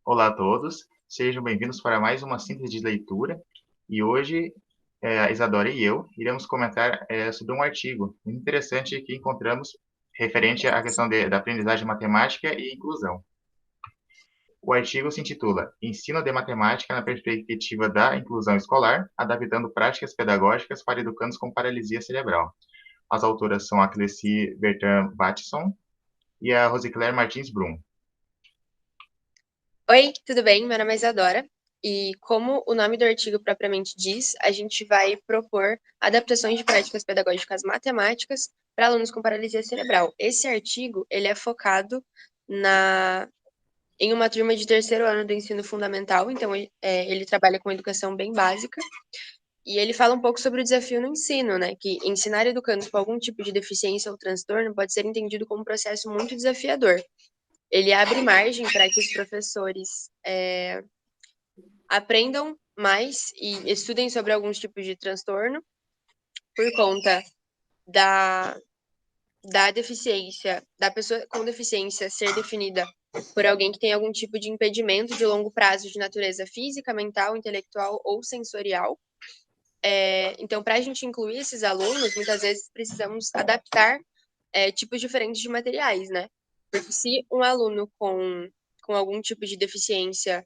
Olá a todos, sejam bem-vindos para mais uma síntese de leitura. E hoje, a Isadora e eu iremos comentar sobre um artigo muito interessante que encontramos referente à questão da aprendizagem matemática e inclusão. O artigo se intitula Ensino de Matemática na Perspectiva da Inclusão Escolar, adaptando práticas pedagógicas para educandos com paralisia cerebral. As autoras são a Cleci Bertrand Watson e a Rosiclér Martins Brum. Oi, tudo bem? Meu nome é Isadora e, como o nome do artigo propriamente diz, a gente vai propor adaptações de práticas pedagógicas matemáticas para alunos com paralisia cerebral. Esse artigo, ele é focado na em uma turma de terceiro ano do ensino fundamental, então ele trabalha com educação bem básica e ele fala um pouco sobre o desafio no ensino, né? Que ensinar educandos com algum tipo de deficiência ou transtorno pode ser entendido como um processo muito desafiador. Ele abre margem para que os professores aprendam mais e estudem sobre alguns tipos de transtorno por conta da, da deficiência, da pessoa com deficiência ser definida por alguém que tem algum tipo de impedimento de longo prazo de natureza física, mental, intelectual ou sensorial. Então, para a gente incluir esses alunos, muitas vezes precisamos adaptar tipos diferentes de materiais, né? Porque se um aluno com algum tipo de deficiência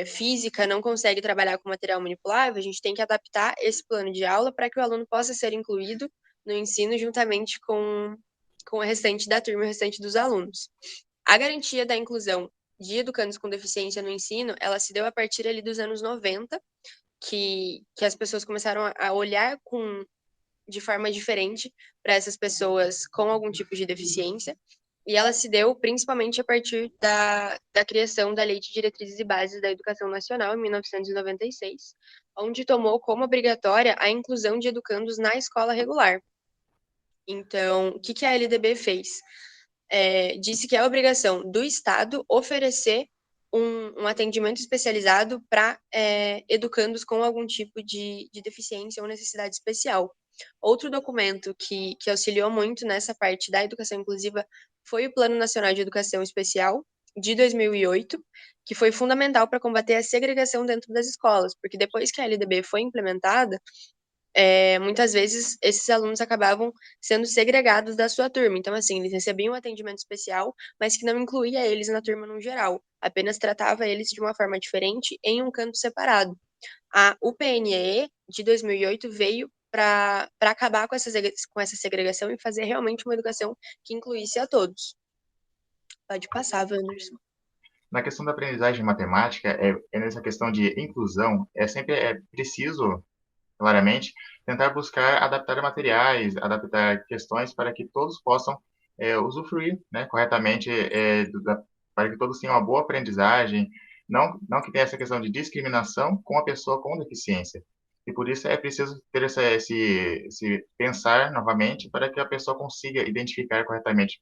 física não consegue trabalhar com material manipulável, a gente tem que adaptar esse plano de aula para que o aluno possa ser incluído no ensino juntamente com o restante da turma, o restante dos alunos. A garantia da inclusão de educandos com deficiência no ensino, ela se deu a partir ali dos anos 90, que as pessoas começaram a olhar de forma diferente para essas pessoas com algum tipo de deficiência. E ela se deu principalmente a partir da criação da Lei de Diretrizes e Bases da Educação Nacional, em 1996, onde tomou como obrigatória a inclusão de educandos na escola regular. Então, o que a LDB fez? Disse que é obrigação do Estado oferecer um atendimento especializado para educandos com algum tipo de deficiência ou necessidade especial. Outro documento que auxiliou muito nessa parte da educação inclusiva foi o Plano Nacional de Educação Especial, de 2008, que foi fundamental para combater a segregação dentro das escolas, porque depois que a LDB foi implementada, muitas vezes esses alunos acabavam sendo segregados da sua turma. Então, assim, eles recebiam um atendimento especial, mas que não incluía eles na turma no geral, apenas tratava eles de uma forma diferente em um canto separado. A UPNE de 2008 veio para acabar com essa segregação e fazer realmente uma educação que incluísse a todos. Pode passar, Wanderson. Na questão da aprendizagem matemática, nessa questão de inclusão, sempre preciso, claramente, tentar buscar adaptar materiais, adaptar questões para que todos possam usufruir, né, corretamente, para que todos tenham uma boa aprendizagem, não que tenha essa questão de discriminação com a pessoa com deficiência. E por isso é preciso ter esse pensar novamente para que a pessoa consiga identificar corretamente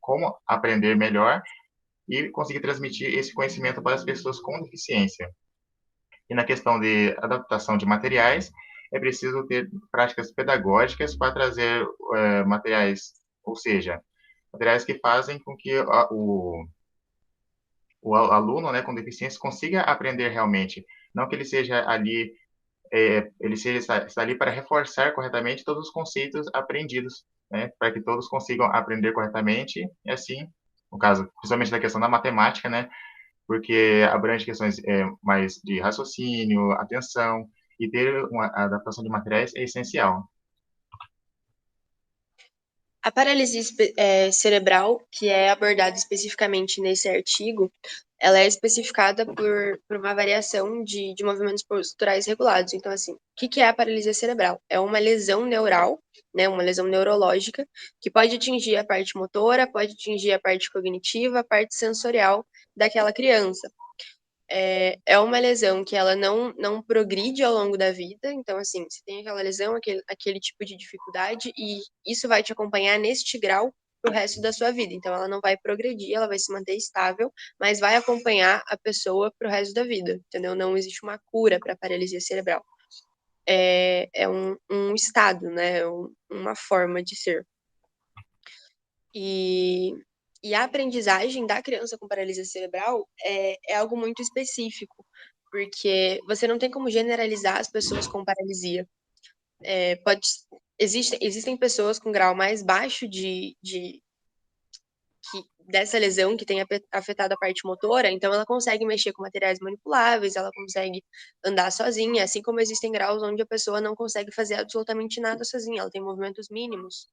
como aprender melhor e conseguir transmitir esse conhecimento para as pessoas com deficiência. E na questão de adaptação de materiais, é preciso ter práticas pedagógicas para trazer materiais, ou seja, materiais que fazem com que o aluno, né, com deficiência consiga aprender realmente, não que ele seja ali, ele seja está ali para reforçar corretamente todos os conceitos aprendidos, né, para que todos consigam aprender corretamente e assim, no caso, principalmente da questão da matemática, né, porque abrange questões mais de raciocínio, atenção, e ter uma adaptação de materiais é essencial. A paralisia cerebral, que é abordada especificamente nesse artigo, ela é especificada por uma variação de movimentos posturais regulados. Então, assim, o que é a paralisia cerebral? É uma lesão neural, né, uma lesão neurológica, que pode atingir a parte motora, pode atingir a parte cognitiva, a parte sensorial daquela criança. É uma lesão que ela não progride ao longo da vida. Então, assim, você tem aquela lesão, aquele tipo de dificuldade, e isso vai te acompanhar neste grau pro resto da sua vida. Então, ela não vai progredir, ela vai se manter estável, mas vai acompanhar a pessoa pro resto da vida, entendeu? Não existe uma cura para paralisia cerebral. É um estado, né? Uma forma de ser. E E a aprendizagem da criança com paralisia cerebral é algo muito específico, porque você não tem como generalizar as pessoas com paralisia. Pode, existem pessoas com grau mais baixo dessa lesão que tem afetado a parte motora, então ela consegue mexer com materiais manipuláveis, ela consegue andar sozinha, assim como existem graus onde a pessoa não consegue fazer absolutamente nada sozinha, ela tem movimentos mínimos.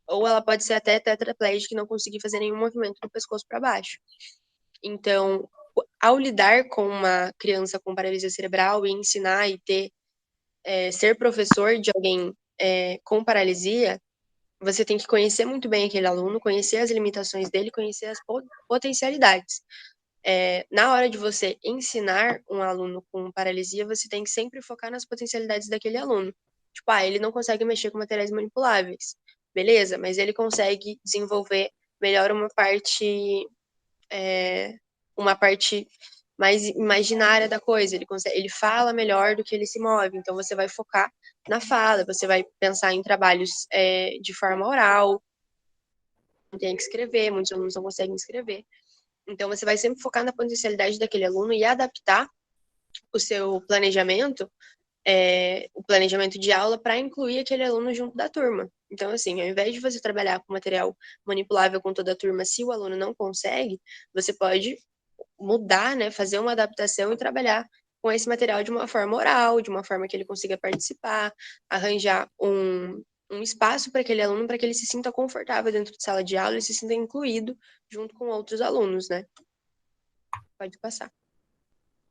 Ou ela pode ser até tetraplégica e não conseguir fazer nenhum movimento do pescoço para baixo. Então, ao lidar com uma criança com paralisia cerebral e ensinar e ser professor de alguém com paralisia, você tem que conhecer muito bem aquele aluno, conhecer as limitações dele, conhecer as potencialidades. Na hora de você ensinar um aluno com paralisia, você tem que sempre focar nas potencialidades daquele aluno. Tipo, ele não consegue mexer com materiais manipuláveis. Beleza, mas ele consegue desenvolver melhor uma parte mais imaginária da coisa. Ele fala melhor do que ele se move. Então, você vai focar na fala, você vai pensar em trabalhos de forma oral, não tem que escrever, muitos alunos não conseguem escrever. Então, você vai sempre focar na potencialidade daquele aluno e adaptar o seu planejamento, o planejamento de aula, para incluir aquele aluno junto da turma. Então, assim, ao invés de você trabalhar com material manipulável com toda a turma, se o aluno não consegue, você pode mudar, né, fazer uma adaptação e trabalhar com esse material de uma forma oral, de uma forma que ele consiga participar, arranjar um espaço para aquele aluno, para que ele se sinta confortável dentro de sala de aula e se sinta incluído junto com outros alunos, né? Pode passar.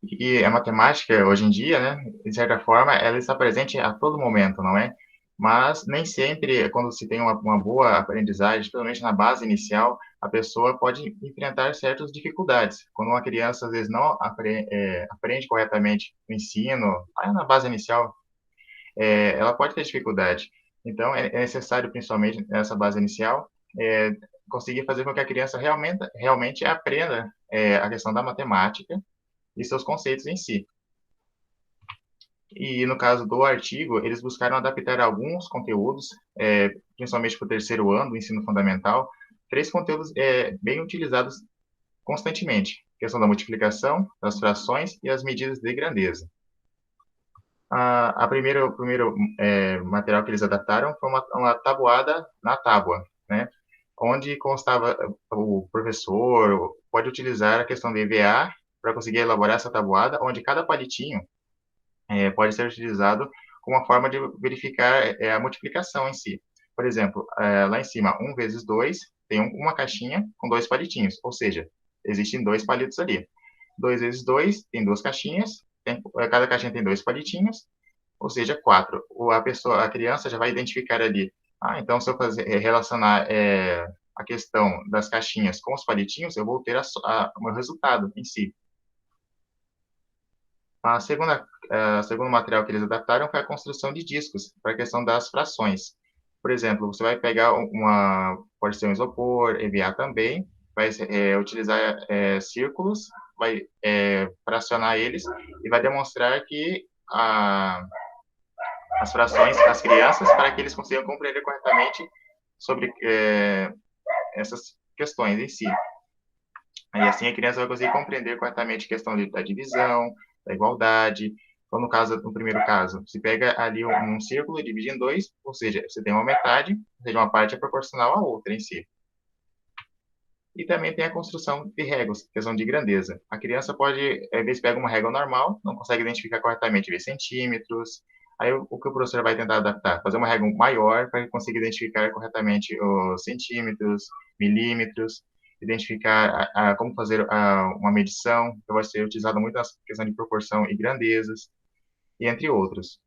E a matemática, hoje em dia, né, de certa forma, ela está presente a todo momento, não é? Mas nem sempre, quando se tem uma boa aprendizagem, principalmente na base inicial, a pessoa pode enfrentar certas dificuldades. Quando uma criança, às vezes, não aprende corretamente o ensino, na base inicial, ela pode ter dificuldade. Então, é necessário, principalmente nessa base inicial, conseguir fazer com que a criança realmente aprenda a questão da matemática e seus conceitos em si. E no caso do artigo, eles buscaram adaptar alguns conteúdos, principalmente para o terceiro ano do ensino fundamental, três conteúdos bem utilizados constantemente: a questão da multiplicação, das frações e as medidas de grandeza. O primeiro material que eles adaptaram foi uma tabuada na tábua, né? Onde constava o professor pode utilizar a questão de EVA para conseguir elaborar essa tabuada, onde cada palitinho pode ser utilizado como uma forma de verificar a multiplicação em si. Por exemplo, lá em cima, 1 vezes 2 tem uma caixinha com dois palitinhos, ou seja, existem dois palitos ali. 2 vezes 2 tem duas caixinhas, cada caixinha tem dois palitinhos, ou seja, 4. A criança já vai identificar ali, então se eu relacionar a questão das caixinhas com os palitinhos, eu vou ter o meu resultado em si. A segundo material que eles adaptaram foi a construção de discos, para a questão das frações. Por exemplo, você vai pegar pode ser um isopor, EVA também, vai utilizar círculos, vai fracionar eles e vai demonstrar que as frações, as crianças, para que eles consigam compreender corretamente sobre essas questões em si. E assim a criança vai conseguir compreender corretamente a questão da divisão, da igualdade. Então, no primeiro caso, se pega ali um círculo e divide em dois, ou seja, você tem uma metade, ou seja, uma parte é proporcional à outra em si. E também tem a construção de réguas, questão de grandeza. A criança pode, às vezes, pega uma régua normal, não consegue identificar corretamente, ver centímetros. Aí, o que o professor vai tentar adaptar? Fazer uma régua maior para que consiga identificar corretamente os centímetros, milímetros, identificar como fazer uma medição, que vai ser utilizado muito na questão de proporção e grandezas, e entre outros.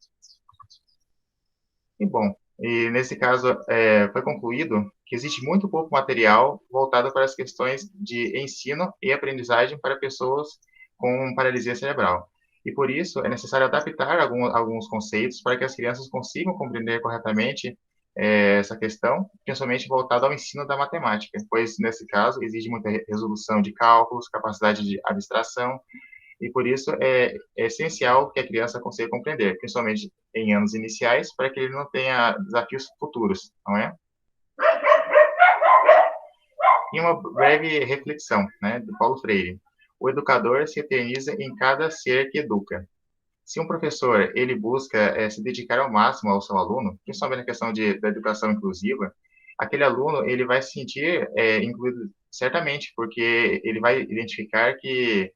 E bom, nesse caso foi concluído que existe muito pouco material voltado para as questões de ensino e aprendizagem para pessoas com paralisia cerebral. E por isso é necessário adaptar alguns conceitos para que as crianças consigam compreender corretamente essa questão, principalmente voltada ao ensino da matemática, pois nesse caso exige muita resolução de cálculos, capacidade de abstração, e por isso é essencial que a criança consiga compreender, principalmente em anos iniciais, para que ele não tenha desafios futuros, não é? E uma breve reflexão, né, de Paulo Freire. O educador se eterniza em cada ser que educa. Se um professor ele busca se dedicar ao máximo ao seu aluno, principalmente na questão da educação inclusiva, aquele aluno ele vai se sentir incluído certamente, porque ele vai identificar que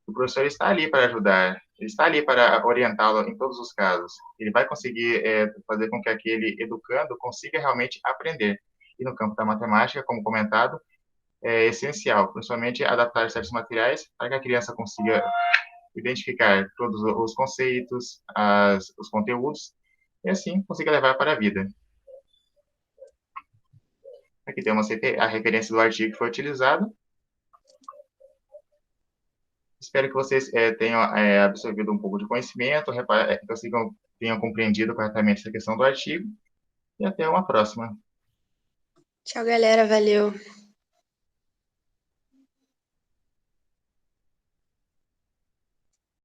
o professor está ali para ajudar, ele está ali para orientá-lo em todos os casos. Ele vai conseguir fazer com que aquele educando consiga realmente aprender. E no campo da matemática, como comentado, é essencial, principalmente adaptar certos materiais para que a criança consiga identificar todos os conceitos, os conteúdos, e assim consiga levar para a vida. Aqui temos a referência do artigo que foi utilizado. Espero que vocês tenham absorvido um pouco de conhecimento, que vocês tenham compreendido corretamente essa questão do artigo, e até uma próxima. Tchau, galera. Valeu.